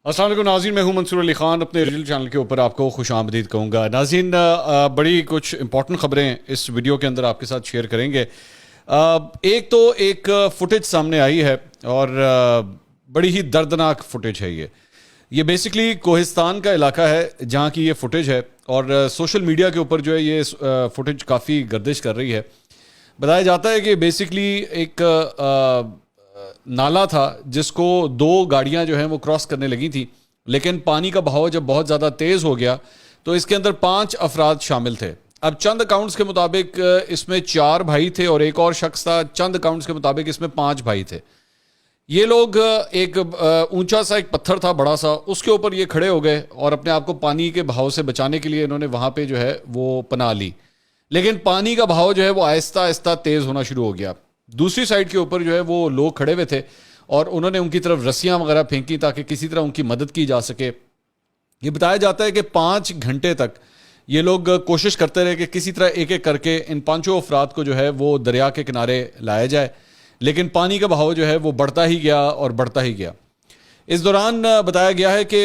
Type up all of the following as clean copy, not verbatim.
السلام علیکم ناظرین، میں ہوں منصور علی خان، اپنے ریل چینل کے اوپر آپ کو خوش آمدید کہوں گا۔ ناظرین، بڑی کچھ امپورٹنٹ خبریں اس ویڈیو کے اندر آپ کے ساتھ شیئر کریں گے۔ ایک فوٹیج سامنے آئی ہے اور بڑی ہی دردناک فوٹیج ہے۔ یہ بیسکلی کوہستان کا علاقہ ہے جہاں کی یہ فوٹیج ہے، اور سوشل میڈیا کے اوپر جو ہے یہ فوٹیج کافی گردش کر رہی ہے۔ بتایا جاتا ہے کہ بیسکلی ایک نالا تھا جس کو دو گاڑیاں جو ہیں وہ کراس کرنے لگی تھیں، لیکن پانی کا بہاؤ جب بہت زیادہ تیز ہو گیا تو اس کے اندر 5 افراد شامل تھے۔ اب چند اکاؤنٹس کے مطابق اس میں 4 بھائی تھے اور ایک اور شخص تھا۔ چند اکاؤنٹس کے مطابق اس میں 5 بھائی تھے۔ یہ لوگ ایک اونچا سا ایک پتھر تھا بڑا سا، اس کے اوپر یہ کھڑے ہو گئے اور اپنے آپ کو پانی کے بہاؤ سے بچانے کے لیے انہوں نے وہاں پہ جو ہے وہ پناہ لی، لیکن پانی کا بہاؤ جو ہے وہ آہستہ آہستہ تیز ہونا شروع ہو گیا۔ دوسری سائڈ کے اوپر جو ہے وہ لوگ کھڑے ہوئے تھے اور انہوں نے ان کی طرف رسیاں وغیرہ پھینکی تاکہ کسی طرح ان کی مدد کی جا سکے۔ یہ بتایا جاتا ہے کہ 5 گھنٹے تک یہ لوگ کوشش کرتے رہے کہ کسی طرح ایک ایک کر کے ان 5 افراد کو جو ہے وہ دریا کے کنارے لایا جائے، لیکن پانی کا بہاؤ جو ہے وہ بڑھتا ہی گیا اور بڑھتا ہی گیا۔ اس دوران بتایا گیا ہے کہ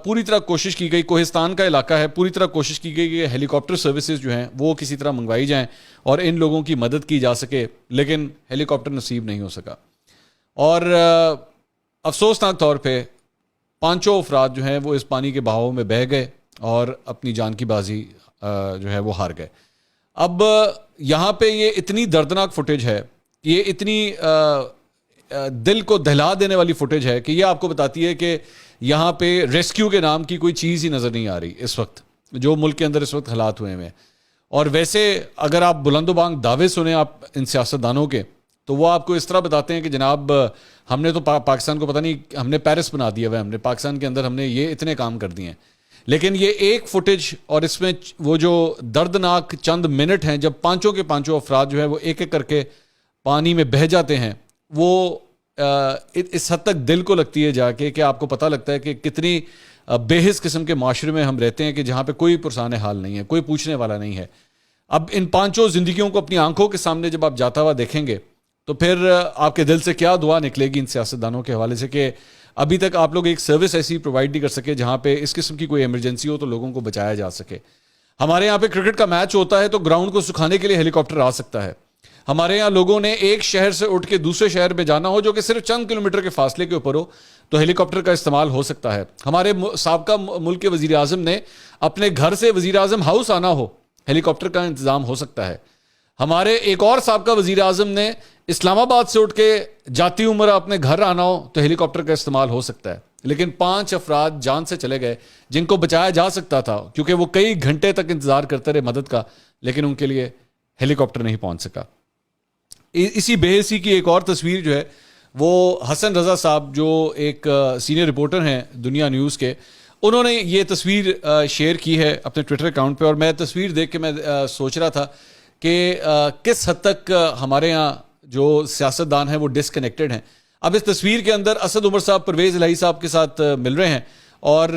پوری طرح کوشش کی گئی، کوہستان کا علاقہ ہے، پوری طرح کوشش کی گئی کہ ہیلی کاپٹر سروسز جو ہیں وہ کسی طرح منگوائی جائیں اور ان لوگوں کی مدد کی جا سکے، لیکن ہیلی کاپٹر نصیب نہیں ہو سکا۔ اور افسوسناک طور پہ 5 افراد جو ہیں وہ اس پانی کے بہاؤ میں بہہ گئے اور اپنی جان کی بازی جو ہے وہ ہار گئے۔ اب یہاں پہ یہ اتنی دردناک فوٹیج ہے، یہ اتنی دل کو دہلا دینے والی فوٹیج ہے کہ یہ آپ کو بتاتی ہے کہ یہاں پہ ریسکیو کے نام کی کوئی چیز ہی نظر نہیں آ رہی اس وقت، جو ملک کے اندر اس وقت حالات ہوئے ہیں۔ اور ویسے اگر آپ بلند و بانگ دعوے سنیں آپ ان سیاستدانوں کے، تو وہ آپ کو اس طرح بتاتے ہیں کہ جناب ہم نے تو پاکستان کو پتہ نہیں، ہم نے پیرس بنا دیا ہوا ہے، ہم نے پاکستان کے اندر ہم نے یہ اتنے کام کر دیے ہیں۔ لیکن یہ ایک فوٹیج اور اس میں وہ جو دردناک چند منٹ ہیں جب 5 کے 5 افراد جو ہے وہ ایک ایک کر کے پانی میں بہہ جاتے ہیں، وہ اس حد تک دل کو لگتی ہے جا کے کہ آپ کو پتہ لگتا ہے کہ کتنی بے حس قسم کے معاشرے میں ہم رہتے ہیں کہ جہاں پہ کوئی پرسان حال نہیں ہے، کوئی پوچھنے والا نہیں ہے۔ اب ان 5 زندگیوں کو اپنی آنکھوں کے سامنے جب آپ جاتا ہوا دیکھیں گے تو پھر آپ کے دل سے کیا دعا نکلے گی ان سیاستدانوں کے حوالے سے کہ ابھی تک آپ لوگ ایک سروس ایسی پرووائڈ نہیں کر سکے جہاں پہ اس قسم کی کوئی ایمرجنسی ہو تو لوگوں کو بچایا جا سکے۔ ہمارے یہاں پہ کرکٹ کا میچ ہوتا ہے تو گراؤنڈ کو سکھانے کے لیے ہیلی کاپٹر آ سکتا ہے۔ ہمارے یہاں لوگوں نے ایک شہر سے اٹھ کے دوسرے شہر میں جانا ہو جو کہ صرف چند کلومیٹر کے فاصلے کے اوپر ہو تو ہیلی کاپٹر کا استعمال ہو سکتا ہے۔ ہمارے سابقہ ملک کے وزیر اعظم نے اپنے گھر سے وزیر اعظم ہاؤس آنا ہو، ہیلی کاپٹر کا انتظام ہو سکتا ہے۔ ہمارے ایک اور سابقہ وزیر اعظم نے اسلام آباد سے اٹھ کے جاتی عمرہ اپنے گھر آنا ہو تو ہیلی کاپٹر کا استعمال ہو سکتا ہے۔ لیکن 5 افراد جان سے چلے گئے جن کو بچایا جا سکتا تھا، کیونکہ وہ کئی گھنٹے تک انتظار کرتے رہے مدد کا، لیکن ان کے لیے ہیلی کاپٹر نہیں پہنچ سکا۔ اسی بے حسی کی ایک اور تصویر جو ہے وہ حسن رضا صاحب جو ایک سینئر رپورٹر ہیں دنیا نیوز کے، انہوں نے یہ تصویر شیئر کی ہے اپنے ٹویٹر اکاؤنٹ پہ، اور میں تصویر دیکھ کے میں سوچ رہا تھا کہ کس حد تک ہمارے ہاں جو سیاستدان ہیں وہ ڈسکنیکٹڈ ہیں۔ اب اس تصویر کے اندر اسد عمر صاحب پرویز الہی صاحب کے ساتھ مل رہے ہیں اور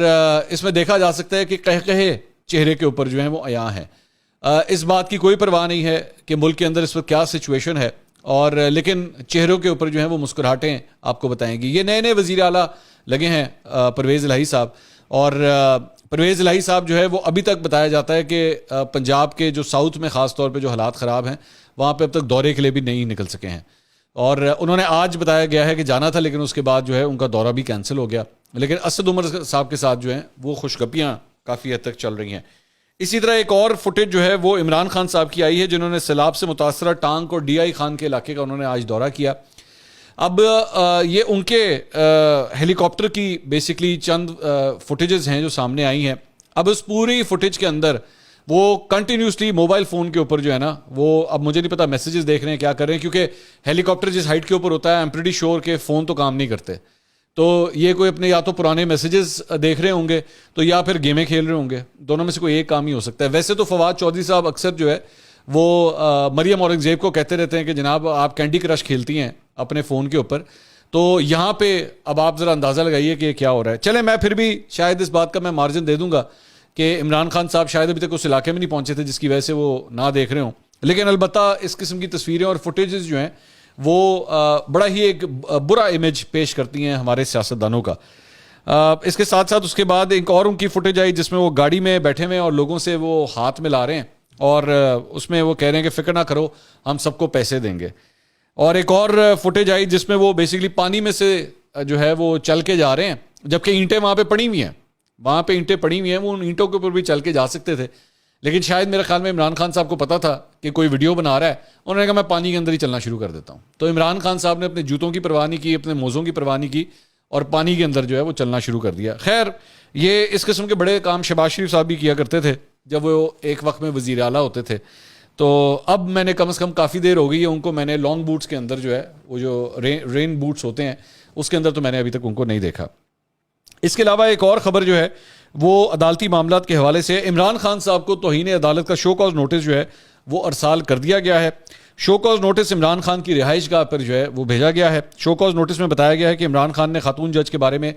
اس میں دیکھا جا سکتا ہے کہ قہقہے چہرے کے اوپر جو ہیں وہ عیاں ہیں۔ اس بات کی کوئی پرواہ نہیں ہے کہ ملک کے اندر اس وقت کیا سچویشن ہے، اور لیکن چہروں کے اوپر جو ہیں وہ مسکراہٹیں آپ کو بتائیں گی۔ یہ نئے وزیر اعلیٰ لگے ہیں پرویز الہی صاحب، اور پرویز الہی صاحب جو ہے وہ ابھی تک بتایا جاتا ہے کہ پنجاب کے جو ساؤتھ میں خاص طور پہ جو حالات خراب ہیں وہاں پہ اب تک دورے کے لیے بھی نہیں نکل سکے ہیں، اور انہوں نے آج بتایا گیا ہے کہ جانا تھا لیکن اس کے بعد جو ہے ان کا دورہ بھی کینسل ہو گیا۔ لیکن اسد عمر صاحب کے ساتھ جو ہیں وہ خوشگپیاں کافی حد تک چل رہی ہیں۔ اسی طرح ایک اور فوٹیج جو ہے وہ عمران خان صاحب کی آئی ہے جنہوں نے سیلاب سے متاثرہ ٹانک اور ڈی آئی خان کے علاقے کا انہوں نے آج دورہ کیا۔ اب یہ ان کے ہیلی کاپٹر کی بیسکلی چند فوٹیجز ہیں جو سامنے آئی ہیں۔ اب اس پوری فوٹیج کے اندر وہ کنٹینیوسلی موبائل فون کے اوپر جو ہے نا وہ، اب مجھے نہیں پتا میسیجز دیکھ رہے ہیں کیا کر رہے ہیں، کیونکہ ہیلی کاپٹر جس ہائٹ کے اوپر ہوتا ہے آئی ایم پریٹی شیور کہ فون تو کام نہیں کرتے، تو یہ کوئی اپنے یا تو پرانے میسیجز دیکھ رہے ہوں گے تو یا پھر گیمیں کھیل رہے ہوں گے، دونوں میں سے کوئی ایک کام ہی ہو سکتا ہے۔ ویسے تو فواد چودھری صاحب اکثر جو ہے وہ مریم اورنگزیب کو کہتے رہتے ہیں کہ جناب آپ کینڈی کرش کھیلتی ہیں اپنے فون کے اوپر، تو یہاں پہ اب آپ ذرا اندازہ لگائیے کہ کیا ہو رہا ہے۔ چلیں میں پھر بھی شاید اس بات کا میں مارجن دے دوں گا کہ عمران خان صاحب شاید ابھی تک اس علاقے میں نہیں پہنچے تھے جس کی وجہ سے وہ نہ دیکھ رہے ہوں، لیکن البتہ اس قسم کی تصویریں اور فوٹیجز جو ہیں وہ بڑا ہی ایک برا امیج پیش کرتی ہیں ہمارے سیاستدانوں کا۔ اس کے ساتھ ساتھ اس کے بعد ایک اور ان کی فوٹیج آئی جس میں وہ گاڑی میں بیٹھے ہوئے اور لوگوں سے وہ ہاتھ ملا رہے ہیں اور اس میں وہ کہہ رہے ہیں کہ فکر نہ کرو ہم سب کو پیسے دیں گے. اور ایک اور فوٹیج آئی جس میں وہ بیسیکلی پانی میں سے جو ہے وہ چل کے جا رہے ہیں جبکہ اینٹیں وہاں پہ پڑی ہوئی ہیں, وہاں پہ اینٹیں پڑی ہوئی ہیں, وہ ان اینٹوں کے اوپر بھی چل کے جا سکتے تھے, لیکن شاید میرے خیال میں عمران خان صاحب کو پتا تھا کہ کوئی ویڈیو بنا رہا ہے, انہوں نے کہا میں پانی کے اندر ہی چلنا شروع کر دیتا ہوں. تو عمران خان صاحب نے اپنے جوتوں کی پرواہ نہیں کی, اپنے موزوں کی پرواہ نہیں کی اور پانی کے اندر جو ہے وہ چلنا شروع کر دیا. خیر یہ اس قسم کے بڑے کام شہباز شریف صاحب بھی کیا کرتے تھے جب وہ ایک وقت میں وزیر اعلیٰ ہوتے تھے. تو اب میں نے کم از کم کافی دیر ہو گئی ہے ان کو, میں نے لانگ بوٹس کے اندر جو ہے وہ جو رین بوٹس ہوتے ہیں اس کے اندر تو میں نے ابھی تک ان کو نہیں دیکھا. اس کے علاوہ ایک اور خبر جو ہے وہ عدالتی معاملات کے حوالے سے, عمران خان صاحب کو توہین عدالت کا شو کاز نوٹس جو ہے وہ ارسال کر دیا گیا ہے. Show cause notice Imran Khan کی رہائش گاہ پر جو ہے وہ بھیجا گیا ہے. شو کاز نوٹس میں بتایا گیا ہے کہ عمران خان نے خاتون جج کے بارے میں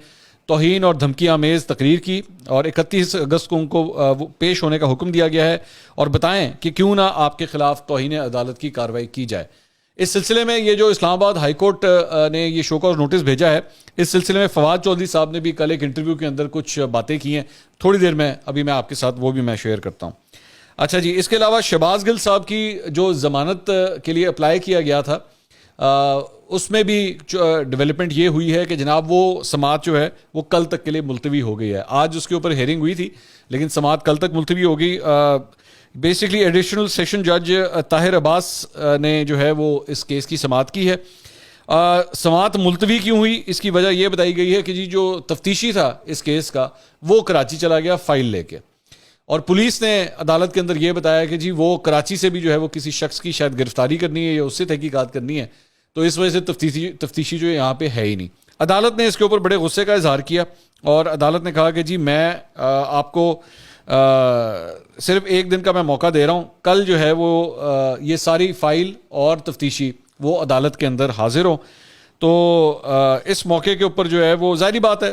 توہین اور دھمکی آمیز تقریر کی اور 31 اگست کو ان کو پیش ہونے کا حکم دیا گیا ہے اور بتائیں کہ کیوں نہ آپ کے خلاف توہین عدالت کی کارروائی کی جائے. اس سلسلے میں یہ جو اسلام آباد ہائی کورٹ نے یہ شو کاز نوٹس بھیجا ہے, اس سلسلے میں فواد چودھری صاحب نے بھی کل ایک انٹرویو کے اندر کچھ باتیں کی ہیں, تھوڑی دیر میں ابھی میں آپ کے ساتھ وہ بھی میں شیئر کرتا ہوں. اچھا جی, اس کے علاوہ شہباز گل صاحب کی جو ضمانت کے لیے اپلائی کیا گیا تھا اس میں بھی ڈیولپمنٹ یہ ہوئی ہے کہ جناب وہ سماعت جو ہے وہ کل تک کے لیے ملتوی ہو گئی ہے. آج اس کے اوپر ہیئرنگ ہوئی تھی لیکن سماعت کل تک ملتوی ہو گئی. بیسکلی ایڈیشنل سیشن جج طاہر عباس نے جو ہے وہ اس کیس کی سماعت کی ہے. سماعت ملتوی کیوں ہوئی اس کی وجہ یہ بتائی گئی ہے کہ جی جو تفتیشی تھا اس کیس کا وہ کراچی چلا گیا فائل لے کے, اور پولیس نے عدالت کے اندر یہ بتایا کہ جی وہ کراچی سے بھی جو ہے وہ کسی شخص کی شاید گرفتاری کرنی ہے یا اس سے تحقیقات کرنی ہے, تو اس وجہ سے تفتیشی جو ہے یہاں پہ ہے ہی نہیں. عدالت نے اس کے اوپر بڑے غصے کا اظہار کیا اور عدالت نے کہا کہ جی میں آپ کو صرف ایک دن کا میں موقع دے رہا ہوں, کل جو ہے وہ یہ ساری فائل اور تفتیشی وہ عدالت کے اندر حاضر ہوں. تو اس موقع کے اوپر جو ہے وہ ظاہری بات ہے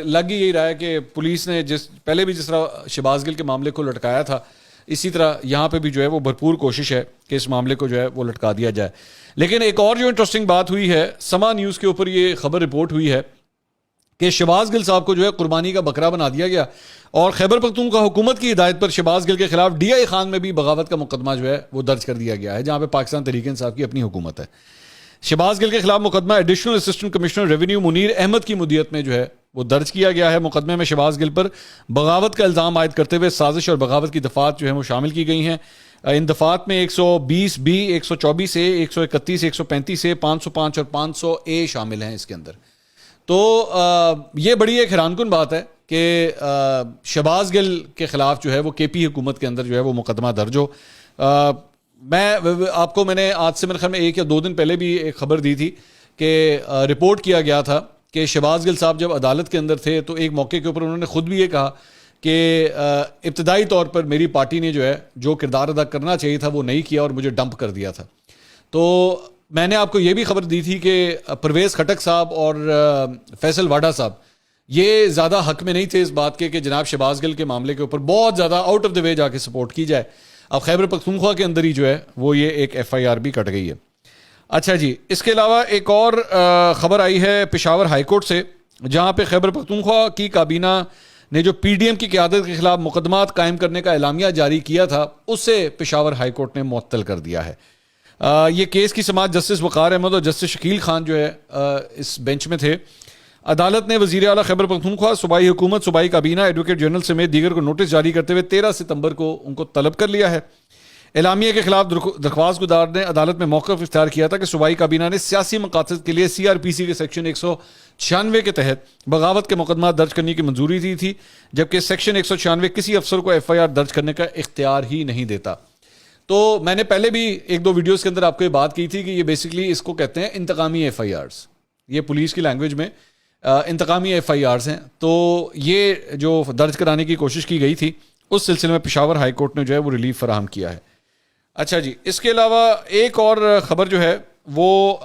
لگ ہی یہی رہا ہے کہ پولیس نے پہلے بھی جس طرح شہباز گل کے معاملے کو لٹکایا تھا اسی طرح یہاں پہ بھی جو ہے وہ بھرپور کوشش ہے کہ اس معاملے کو جو ہے وہ لٹکا دیا جائے. لیکن ایک اور جو انٹرسٹنگ بات ہوئی ہے, سما نیوز کے اوپر یہ خبر رپورٹ ہوئی ہے کہ شہباز گل صاحب کو جو ہے قربانی کا بکرا بنا دیا گیا اور خیبر پختونخوا حکومت کی ہدایت پر شہباز گل کے خلاف ڈی آئی خان میں بھی بغاوت کا مقدمہ جو ہے وہ درج کر دیا گیا ہے, جہاں پہ پاکستان تحریک انصاف کی اپنی حکومت ہے. شہباز گل کے خلاف مقدمہ additional assistant commissioner revenue Munir Ahmed کی مدیت میں جو ہے وہ درج کیا گیا ہے. مقدمے میں شہباز گل پر بغاوت کا الزام عائد کرتے ہوئے سازش اور بغاوت کی دفعات جو ہیں وہ شامل کی گئی ہیں. ان دفعات میں 120 بی, 124 اے, 131, 135 اے, 505 اور 500 اے شامل ہیں اس کے اندر. تو یہ بڑی ایک حیران کن بات ہے کہ شہباز گل کے خلاف جو ہے وہ کے پی حکومت کے اندر جو ہے وہ مقدمہ درج ہو. میں نے آج سے میرے خیال میں 1 یا 2 دن پہلے بھی ایک خبر دی تھی کہ رپورٹ کیا گیا تھا کہ شہباز گل صاحب جب عدالت کے اندر تھے تو ایک موقع کے اوپر انہوں نے خود بھی یہ کہا کہ ابتدائی طور پر میری پارٹی نے جو ہے جو کردار ادا کرنا چاہیے تھا وہ نہیں کیا اور مجھے ڈمپ کر دیا تھا. تو میں نے آپ کو یہ بھی خبر دی تھی کہ پرویز خٹک صاحب اور فیصل واڈا صاحب یہ زیادہ حق میں نہیں تھے اس بات کے کہ جناب شہباز گل کے معاملے کے اوپر بہت زیادہ آؤٹ آف دا وے جا کے سپورٹ کی جائے. اب خیبر پختونخوا کے اندر ہی جو ہے وہ یہ ایک ایف آئی آر بھی کٹ گئی ہے. اچھا جی, اس کے علاوہ ایک اور خبر آئی ہے پشاور ہائی کورٹ سے, جہاں پہ خیبر پختونخوا کی کابینہ نے جو پی ڈی ایم کی قیادت کے خلاف مقدمات قائم کرنے کا اعلامیہ جاری کیا تھا اسے پشاور ہائی کورٹ نے معطل کر دیا ہے. یہ کیس کی سماعت جسٹس وقار احمد اور جسٹس شکیل خان جو ہے اس بینچ میں تھے. عدالت نے وزیر اعلیٰ خیبر پختونخوا, صوبائی حکومت, صوبائی کابینہ, ایڈوکیٹ جنرل سمیت دیگر کو نوٹس جاری کرتے ہوئے 13 ستمبر کو ان کو طلب کر لیا ہے. اعلامیہ کے خلاف درخواست گزار نے عدالت میں موقف اختیار کیا تھا کہ صوبائی کابینہ نے سیاسی مقاصد کے لیے سی آر پی سی کے سیکشن 196 کے تحت بغاوت کے مقدمات درج کرنے کی منظوری دی تھی, جبکہ سیکشن 196 کسی افسر کو ایف آئی آر درج کرنے کا اختیار ہی نہیں دیتا. تو میں نے پہلے بھی 1-2 ویڈیوز کے اندر آپ کو یہ بات کی تھی کہ یہ بیسکلی اس کو کہتے ہیں انتقامی ایف آئی آرز, یہ پولیس کی لینگویج میں انتقامی ایف آئی آرز ہیں. تو یہ جو درج کرانے کی کوشش کی گئی تھی اس سلسلے میں پشاور ہائی کورٹ نے جو ہے وہ ریلیف فراہم کیا ہے. اچھا جی, اس کے علاوہ ایک اور خبر جو ہے وہ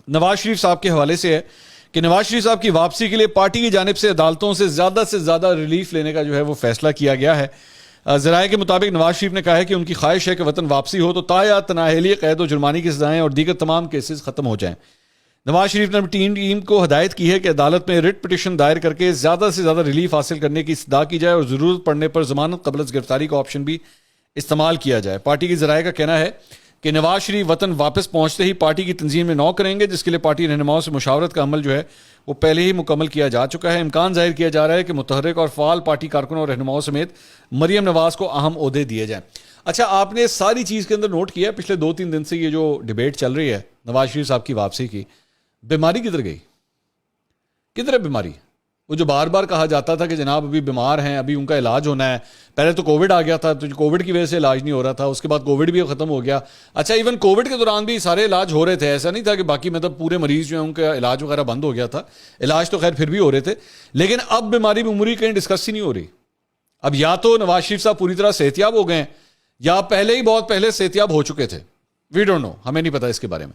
نواز شریف صاحب کے حوالے سے ہے کہ نواز شریف صاحب کی واپسی کے لیے پارٹی کی جانب سے عدالتوں سے زیادہ ریلیف لینے کا جو ہے وہ فیصلہ کیا گیا ہے. ذرائع کے مطابق نواز شریف نے کہا ہے کہ ان کی خواہش ہے کہ وطن واپسی ہو تو تاحیات تناہلی, قید و جرمانے کی سزائیں اور دیگر تمام کیسز ختم ہو جائیں. نواز شریف نے ٹیم کو ہدایت کی ہے کہ عدالت میں رٹ پٹیشن دائر کر کے زیادہ سے زیادہ ریلیف حاصل کرنے کی استدعا کی جائے اور ضرورت پڑنے پر ضمانت قبل از گرفتاری کا آپشن بھی استعمال کیا جائے. پارٹی کے ذرائع کا کہنا ہے کہ نواز شریف وطن واپس پہنچتے ہی پارٹی کی تنظیم میں نو کریں گے, جس کے لیے پارٹی رہنماؤں سے مشاورت کا عمل جو ہے وہ پہلے ہی مکمل کیا جا چکا ہے. امکان ظاہر کیا جا رہا ہے کہ متحرک اور فعال پارٹی کارکنوں اور رہنماؤں سمیت مریم نواز کو اہم عہدے دیے جائیں. اچھا, آپ نے ساری چیز کے اندر نوٹ کیا پچھلے 2-3 دن سے یہ جو ڈیبیٹ چل رہی ہے نواز شریف صاحب کی واپسی کی, بیماری کدھر گئی؟ کدھر ہے بیماری؟ وہ جو بار بار کہا جاتا تھا کہ جناب ابھی بیمار ہیں, ابھی ان کا علاج ہونا ہے. پہلے تو کووڈ آ گیا تھا, تو کووڈ کی وجہ سے علاج نہیں ہو رہا تھا, اس کے بعد کووڈ بھی ختم ہو گیا. اچھا, ایون کووڈ کے دوران بھی سارے علاج ہو رہے تھے, ایسا نہیں تھا کہ باقی مطلب پورے مریض جو ہیں ان کا علاج وغیرہ بند ہو گیا تھا. علاج تو خیر پھر بھی ہو رہے تھے, لیکن اب بیماری عمری کہیں ڈسکس ہی نہیں ہو رہی. اب یا تو نواز شریف صاحب پوری طرح صحتیاب ہو گئے ہیں یا پہلے ہی بہت پہلے صحتیاب ہو چکے تھے. وی ڈونٹ نو, ہمیں نہیں پتا اس کے بارے میں.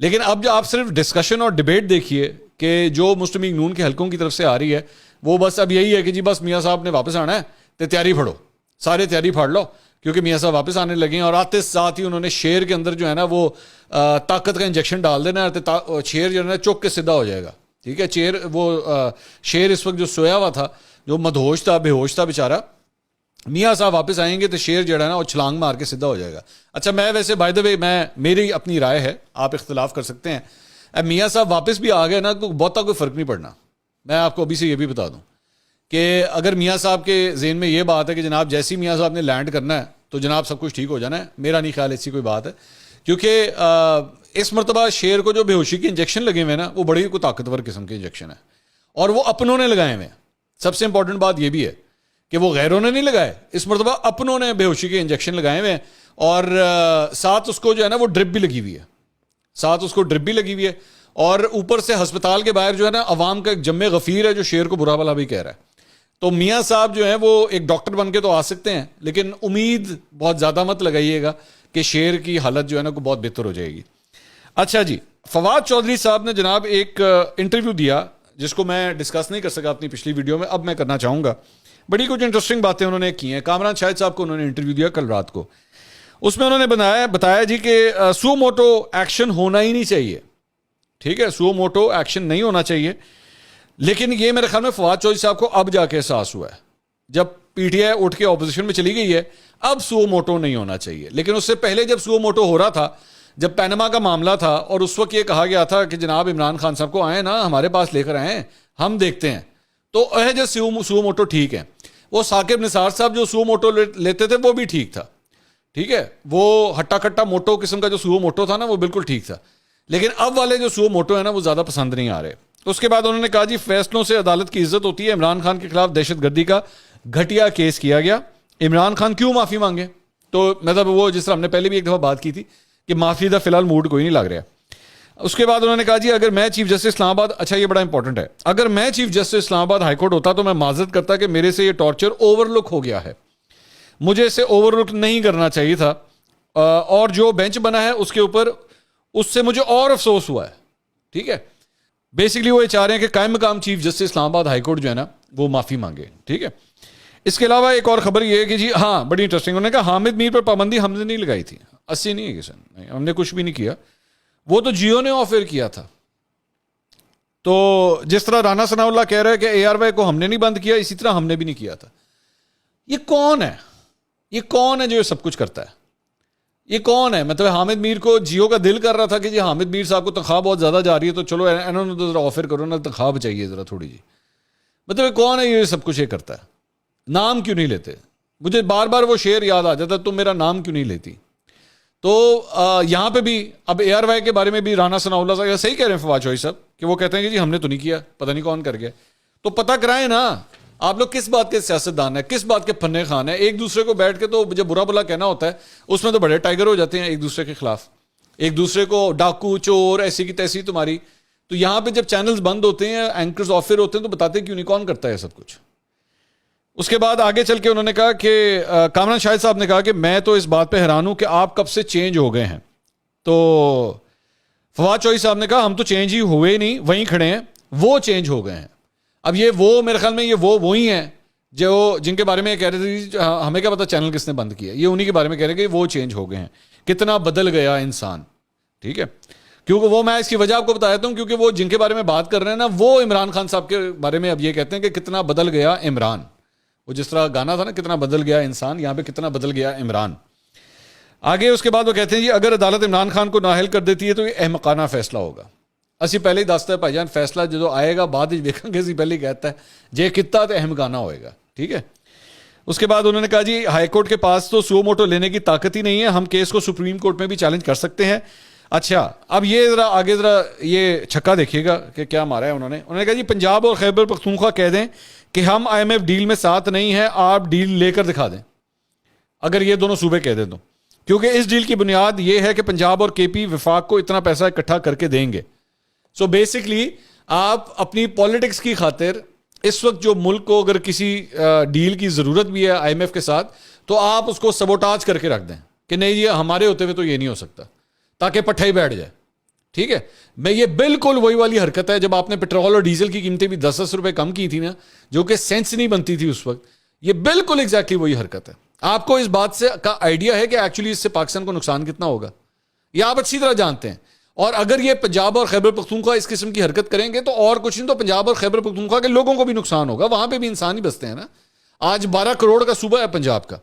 لیکن اب جو آپ صرف ڈسکشن اور ڈیبیٹ دیکھیے کہ جو مسلم لیگ نون کے حلقوں کی طرف سے آ رہی ہے, وہ بس اب یہی ہے کہ جی بس میاں صاحب نے واپس آنا ہے تو تیاری پھاڑو, سارے تیاری پھاڑ لو, کیونکہ میاں صاحب واپس آنے لگے ہیں. اور آتے ساتھ ہی انہوں نے شیر کے اندر جو ہے نا وہ طاقت کا انجیکشن ڈال دینا ہے, شیر جو ہے نا چوک کے سیدھا ہو جائے گا. ٹھیک ہے, شیر اس وقت جو سویا ہوا تھا, جو مدہوش تھا, بے ہوش تھا بیچارہ, میاں صاحب واپس آئیں گے تو شیر جو ہے نا وہ چھلانگ مار کے سیدھا ہو جائے گا. اچھا, میں ویسے بائی دا وے میری اپنی رائے ہے, آپ اختلاف کر سکتے ہیں. میاں صاحب واپس بھی آ گئے نا تو بہتا کوئی فرق نہیں پڑنا. میں آپ کو ابھی سے یہ بھی بتا دوں کہ اگر میاں صاحب کے ذہن میں یہ بات ہے کہ جناب جیسی میاں صاحب نے لینڈ کرنا ہے تو جناب سب کچھ ٹھیک ہو جانا ہے, میرا نہیں خیال ایسی کوئی بات ہے. کیونکہ اس مرتبہ شیر کو جو بے ہوشی کے انجیکشن لگے ہوئے ہیں نا, وہ بڑی کوئی طاقتور قسم کے انجیکشن ہے, اور وہ اپنوں نے لگائے ہوئے ہیں. سب سے امپورٹنٹ بات یہ بھی ہے کہ وہ غیروں نے نہیں لگائے, اس مرتبہ اپنوں نے بے ہوشی کے انجیکشن لگائے ہوئے ہیں, اور ساتھ اس کو جو ہے نا وہ ڈرپ بھی لگی ہوئی ہے, اور اوپر سے ہسپتال کے باہر جو ہے نا عوام کا ایک جمع غفیر ہے جو شیر کو برا بھلا بھی کہہ رہا ہے. تو میاں صاحب جو ہیں وہ ایک ڈاکٹر بن کے تو آ سکتے ہیں, لیکن امید بہت زیادہ مت لگائیے گا کہ شیر کی حالت جو ہے نا کو بہت بہتر ہو جائے گی. اچھا جی, فواد چودھری صاحب نے جناب ایک انٹرویو دیا جس کو میں ڈسکس نہیں کر سکا اپنی پچھلی ویڈیو میں, اب میں کرنا چاہوں گا. بڑی کچھ انٹرسٹنگ باتیں انہوں نے کی ہیں. کامران شاہد صاحب کو انہوں نے انٹرویو دیا کل رات کو, اس میں انہوں نے بتایا جی کہ سو موٹو ایکشن ہونا ہی نہیں چاہیے. ٹھیک ہے, سو موٹو ایکشن نہیں ہونا چاہیے, لیکن یہ میرے خیال میں فواد چودھری صاحب کو اب جا کے احساس ہوا ہے, جب پی ٹی آئی اٹھ کے اپوزیشن میں چلی گئی ہے, اب سو موٹو نہیں ہونا چاہیے. لیکن اس سے پہلے جب سو موٹو ہو رہا تھا, جب پینما کا معاملہ تھا, اور اس وقت یہ کہا گیا تھا کہ جناب عمران خان صاحب کو آئیں نا ہمارے پاس لے کر آئیں, ہم دیکھتے ہیں, تو جو سو موٹو ٹھیک ہے. وہ ثاقب نثار صاحب جو سو موٹو لیتے تھے وہ بھی ٹھیک تھا. ٹھیک ہے, وہ ہٹا کٹا موٹو قسم کا جو سو موٹو تھا نا وہ بالکل ٹھیک تھا. لیکن اب والے جو سو موٹو ہے نا وہ زیادہ پسند نہیں آ رہے. اس کے بعد انہوں نے کہا جی فیصلوں سے عدالت کی عزت ہوتی ہے. عمران خان کے خلاف دہشت گردی کا گھٹیا کیس کیا گیا, عمران خان کیوں معافی مانگے؟ تو مطلب وہ جس طرح ہم نے پہلے بھی ایک دفعہ بات کی تھی کہ معافی دا فی الحال موڈ کوئی نہیں لگ رہا. اس کے بعد انہوں نے کہا جی اگر میں چیف جسٹس اسلام آباد, اچھا یہ بڑا امپورٹنٹ ہے, اگر میں چیف جسٹس اسلام آباد ہائی کورٹ ہوتا تو میں معذرت کرتا کہ میرے سے یہ ٹارچر اوور لک ہو گیا ہے, مجھے اسے اوور لک نہیں کرنا چاہیے تھا, اور جو بینچ بنا ہے اس کے اوپر اس سے مجھے اور افسوس ہوا ہے. ٹھیک ہے, بیسکلی وہ یہ چاہ رہے ہیں کہ قائم مقام چیف جسٹس اسلام آباد ہائی کورٹ جو ہے نا وہ معافی مانگے. ٹھیک ہے, اس کے علاوہ ایک اور خبر یہ ہے کہ جی ہاں بڑی انٹرسٹنگ, انہوں نے کہا حامد میر پر پابندی ہم نے نہیں لگائی تھی. 80 نہیں ہے کسی نے, ہم نے کچھ بھی نہیں کیا, وہ تو جیو نے آفر کیا تھا. تو جس طرح رانا ثناء اللہ کہہ رہا ہے کہ اے آر وائی کو ہم نے نہیں بند کیا, اسی طرح ہم نے بھی نہیں کیا تھا. یہ کون ہے, یہ کون ہے جو یہ سب کچھ کرتا ہے؟ یہ کون ہے؟ مطلب حامد میر کو جیو کا دل کر رہا تھا کہ جی حامد میر صاحب کو تنخواہ بہت زیادہ جا رہی ہے تو چلو انہوں نے تو ذرا آفر کرو نا, تنخواہ بچائیے ذرا تھوڑی جی. مطلب یہ کون ہے یہ سب کچھ یہ کرتا ہے؟ نام کیوں نہیں لیتے؟ مجھے بار بار وہ شعر یاد آ جاتا ہے, تم میرا نام کیوں نہیں لیتی. تو یہاں پہ بھی اب اے آر وائی کے بارے میں بھی رانا ثناء اللہ صاحب صحیح کہہ رہے ہیں فواد چودھری صاحب, کہ وہ کہتے ہیں کہ جی ہم نے تو نہیں کیا, پتہ نہیں کون کر گیا. تو پتہ کرائیں نا, آپ لوگ کس بات کے سیاستدان ہیں, کس بات کے پھنے خان ہیں. ایک دوسرے کو بیٹھ کے تو جب برا بلا کہنا ہوتا ہے اس میں تو بڑے ٹائیگر ہو جاتے ہیں ایک دوسرے کے خلاف, ایک دوسرے کو ڈاکو چور ایسی کی تیسی تمہاری. تو یہاں پہ جب چینلز بند ہوتے ہیں, اینکرز آفر ہوتے ہیں, تو بتاتے کیوں نہیں کون کرتا ہے سب کچھ. اس کے بعد آگے چل کے انہوں نے کہا کہ کامران شاہد صاحب نے کہا کہ میں تو اس بات پہ حیران ہوں کہ آپ کب سے چینج ہو گئے ہیں. تو فواد چودھری صاحب نے کہا ہم تو چینج ہی ہوئے نہیں, وہیں کھڑے ہیں, وہ چینج ہو گئے ہیں. اب یہ وہ میرے خیال میں یہ وہی ہیں جو جن کے بارے میں کہہ رہے تھے ہمیں کیا پتا چینل کس نے بند کیا, یہ انہی کے بارے میں کہہ رہے کہ وہ چینج ہو گئے ہیں. کتنا بدل گیا انسان. ٹھیک ہے, کیونکہ وہ میں اس کی وجہ آپ کو بتاتا ہوں، کیونکہ وہ جن کے بارے میں بات کر رہے ہیں نا، وہ عمران خان صاحب کے بارے میں اب یہ کہتے ہیں کہ کتنا بدل گیا عمران. وہ جس طرح گانا تھا نا، کتنا بدل گیا انسان، یہاں پہ کتنا بدل گیا عمران. آگے اس کے بعد وہ کہتے ہیں جی اگر عدالت عمران خان کو نااہل کر دیتی ہے تو یہ احمقانہ فیصلہ ہوگا. اسی پہلے ہی دستا ہے بھائی جان، فیصلہ جو آئے گا بعد ویکھیں گے، اسی پہلے ہی کہتا ہے جے کتا تو احمقانہ ہوئے گا. ٹھیک ہے. اس کے بعد انہوں نے کہا جی ہائی کورٹ کے پاس تو سو موٹو لینے کی طاقت ہی نہیں ہے، ہم کیس کو سپریم کورٹ میں بھی چیلنج کر سکتے ہیں. اچھا اب یہ ذرا آگے ذرا یہ چھکا دیکھیے گا کہ کیا مارا ہے انہوں نے کہا جی پنجاب اور خیبر پختونخوا کہہ دیں کہ ہم آئی ایم ایف ڈیل میں ساتھ نہیں ہیں، آپ ڈیل لے کر دکھا دیں. اگر یہ دونوں صوبے کہہ دیں تو، کیونکہ اس ڈیل کی بنیاد یہ ہے کہ پنجاب اور کے پی وفاق کو اتنا پیسہ اکٹھا کر کے دیں گے. سو بیسکلی آپ اپنی پالیٹکس کی خاطر اس وقت جو ملک کو اگر کسی ڈیل کی ضرورت بھی ہے آئی ایم ایف کے ساتھ، تو آپ اس کو سبوٹاج کر کے رکھ دیں کہ نہیں یہ ہمارے ہوتے ہوئے تو یہ نہیں ہو سکتا، تاکہ پٹھا ہی بیٹھ جائے. ٹھیک ہے. میں یہ بالکل وہی والی حرکت ہے جب آپ نے پیٹرول اور ڈیزل کی قیمتیں بھی 10 روپے کم کی تھی نا، جو کہ سینس نہیں بنتی تھی اس وقت. یہ بالکل ایگزیکٹلی وہی حرکت ہے. آپ کو اس بات سے کا آئیڈیا ہے کہ ایکچولی اس سے پاکستان کو نقصان کتنا ہوگا، یہ آپ اچھی طرح جانتے ہیں. اور اگر یہ پنجاب اور خیبر پختونخوا اس قسم کی حرکت کریں گے تو اور کچھ نہیں تو پنجاب اور خیبر پختونخوا کے لوگوں کو بھی نقصان ہوگا. وہاں پہ بھی انسان ہی بستے ہیں نا. آج 12 کروڑ کا صوبہ ہے پنجاب کا.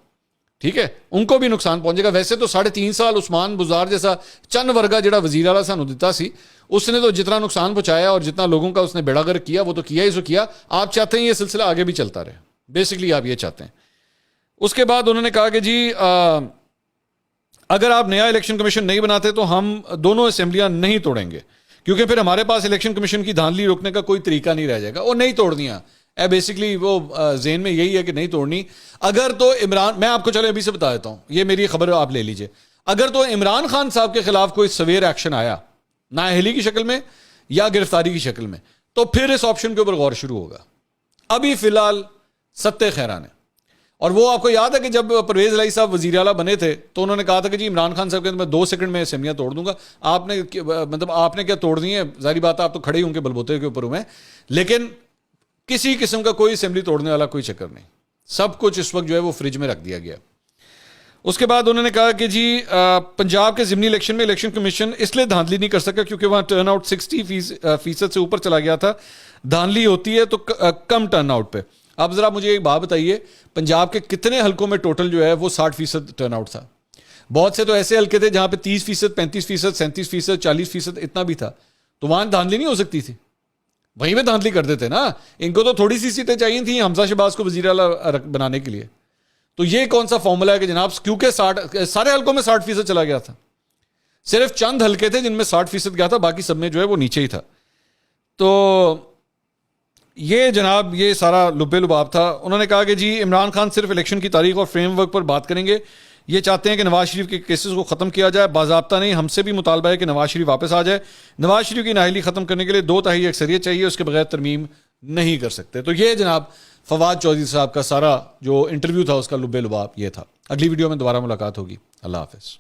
ٹھیک ہے. ان کو بھی نقصان پہنچے گا. ویسے تو 3.5 سال عثمان بزار جیسا چند ورگا جڑا وزیر اعلیٰ سانو دیتا سی، اس نے تو جتنا نقصان پہنچایا اور جتنا لوگوں کا اس نے بیڑا گرک کیا وہ تو کیا ہی سو کیا. آپ چاہتے ہیں یہ سلسلہ آگے بھی چلتا رہے، بیسکلی آپ یہ چاہتے ہیں. اس کے بعد انہوں نے کہا کہ جی اگر آپ نیا الیکشن کمیشن نہیں بناتے تو ہم دونوں اسمبلیاں نہیں توڑیں گے، کیونکہ پھر ہمارے پاس الیکشن کمیشن کی دھاندلی روکنے کا کوئی طریقہ نہیں رہ جائے گا. وہ نہیں توڑنی ہے بیسکلی، وہ ذہن میں یہی ہے کہ نہیں توڑنی. اگر تو عمران، میں آپ کو چلے ابھی سے بتا دیتا ہوں، یہ میری خبر آپ لے لیجئے. اگر تو عمران خان صاحب کے خلاف کوئی سویر ایکشن آیا نااہلی کی شکل میں یا گرفتاری کی شکل میں، تو پھر اس آپشن کے اوپر غور شروع ہوگا. ابھی فی الحال ستہ خیران ہے. اور وہ آپ کو یاد ہے کہ جب پرویز الہی صاحب وزیر اعلیٰ بنے تھے تو انہوں نے کہا تھا کہ جی عمران خان صاحب کے میں 2 سیکنڈ میں اسمبلیاں توڑ دوں گا. آپ نے کیا توڑ دی ہیں؟ ظاہری بات ہے آپ تو کھڑے ہی ہوں گے بلبوتے کے اوپر میں، لیکن کسی قسم کا کوئی اسمبلی توڑنے والا کوئی چکر نہیں. سب کچھ اس وقت جو ہے وہ فریج میں رکھ دیا گیا. اس کے بعد انہوں نے کہا کہ جی پنجاب کے ضمنی الیکشن میں الیکشن کمیشن اس لیے دھاندلی نہیں کر سکا کیونکہ وہاں ٹرن آؤٹ 60% سے اوپر چلا گیا تھا. دھاندلی ہوتی ہے تو کم ٹرن آؤٹ پہ. اب ذرا مجھے ایک بات بتائیے، پنجاب کے کتنے حلقوں میں ٹوٹل جو ہے وہ 60% ٹرن آؤٹ تھا؟ بہت سے تو ایسے حلقے تھے جہاں پہ 30%، 35%، 37%، 40% اتنا بھی تھا. تو وہاں دھاندلی نہیں ہو سکتی تھی؟ وہیں پہ دھاندلی کر دیتے نا. ان کو تو تھوڑی سی سیٹیں چاہیے تھیں حمزہ شہباز کو وزیر اعلیٰ بنانے کے لیے. تو یہ کون سا فارمولا ہے کہ جناب کیونکہ سارے حلقوں میں 60% چلا گیا تھا، صرف چند حلقے تھے جن میں 60% گیا تھا، باقی سب میں جو ہے وہ نیچے ہی تھا. تو یہ جناب یہ سارا لبے لباب تھا. انہوں نے کہا کہ جی عمران خان صرف الیکشن کی تاریخ اور فریم ورک پر بات کریں گے. یہ چاہتے ہیں کہ نواز شریف کے کیسز کو ختم کیا جائے، باضابطہ نہیں. ہم سے بھی مطالبہ ہے کہ نواز شریف واپس آ جائے. نواز شریف کی نااہلی ختم کرنے کے لیے 2/3 اکثریت چاہیے، اس کے بغیر ترمیم نہیں کر سکتے. تو یہ جناب فواد چودھری صاحب کا سارا جو انٹرویو تھا اس کا لبے لباب یہ تھا. اگلی ویڈیو میں دوبارہ ملاقات ہوگی. اللہ حافظ.